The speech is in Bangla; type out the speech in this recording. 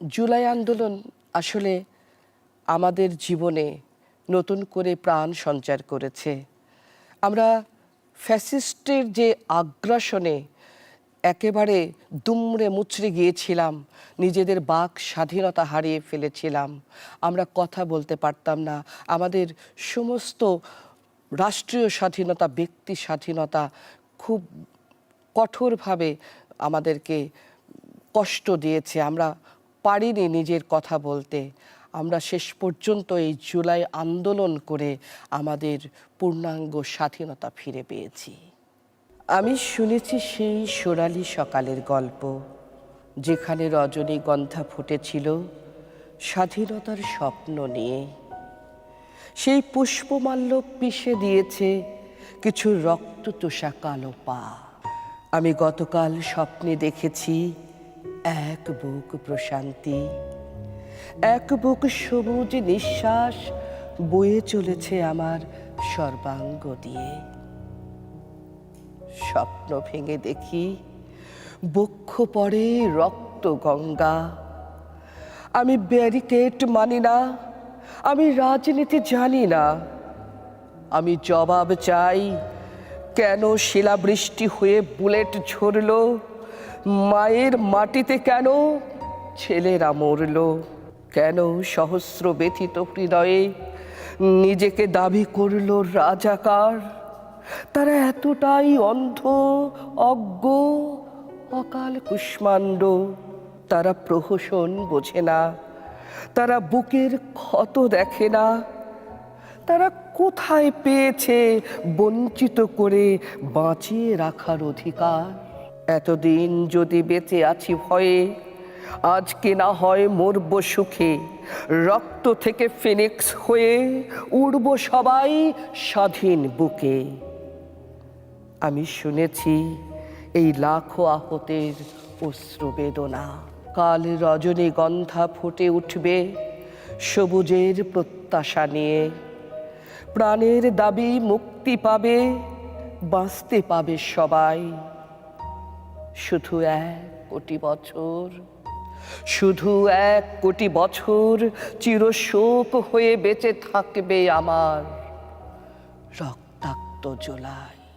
জুলাই আন্দোলন আসলে আমাদের জীবনে নতুন করে প্রাণ সঞ্চার করেছে। আমরা ফ্যাসিস্টের যে আগ্রাসনে একেবারে দুমড়ে মুচড়ে গিয়েছিলাম, নিজেদের বাক স্বাধীনতা হারিয়ে ফেলেছিলাম, আমরা কথা বলতে পারতাম না, আমাদের সমস্ত রাষ্ট্রীয় স্বাধীনতা, ব্যক্তি স্বাধীনতা খুব কঠোরভাবে আমাদেরকে কষ্ট দিয়েছে। আমরা পারিনি নিজের কথা বলতে। আমরা শেষ পর্যন্ত এই জুলাই আন্দোলন করে আমাদের পূর্ণাঙ্গ স্বাধীনতা ফিরে পেয়েছি। আমি শুনেছি সেই সোনালি সকালের গল্প, যেখানে রজনীগন্ধা ফুটেছিল স্বাধীনতার স্বপ্ন নিয়ে। সেই পুষ্পমাল্য পিষে দিয়েছে কিছু রক্তচোষা কালো পা। আমি গতকাল স্বপ্নে দেখেছি এক বুক প্রশান্তি, এক বুক সবুজ নিঃশ্বাস বয়ে চলেছে আমার সর্বাঙ্গ দিয়ে। স্বপ্ন ভেঙে দেখি বক্ষ পড়ে রক্ত গঙ্গা। আমি ব্যারিকেড মানি না, আমি রাজনীতি জানি না, আমি জবাব চাই কেন শিলাবৃষ্টি হয়ে বুলেট ঝরল, মায়ের মাটিতে কেন ছেলেরা মরল, কেন সহস্র ব্যথিত হৃদয়ে নিজেকে দাবি করল রাজাকার। তারা এতটাই অন্ধ, অজ্ঞ, অকাল কুষ্মাণ্ড। তারা প্রহসন বোঝে না, তারা বুকের ক্ষত দেখে না। তারা কোথায় পেয়েছে বঞ্চিত করে বাঁচিয়ে রাখার অধিকার? এতদিন যদি বেঁচে আছি ভয়ে, আজকে না হয় মরব সুখে। রক্ত থেকে ফিনিক্স হয়ে উড়ব সবাই স্বাধীন বুকে। আমি শুনেছি এই লাখো আহতের অশ্রু বেদনা। কাল রজনীগন্ধা ফুটে উঠবে সবুজের প্রত্যাশা নিয়ে। প্রাণের দাবি মুক্তি পাবে, বাঁচতে পাবে সবাই। শুধু 1 কোটি বছর, শুধু 1 কোটি বছর চিরশোক হয়ে বেঁচে থাকবে আমার রক্তাক্ত জুলাই।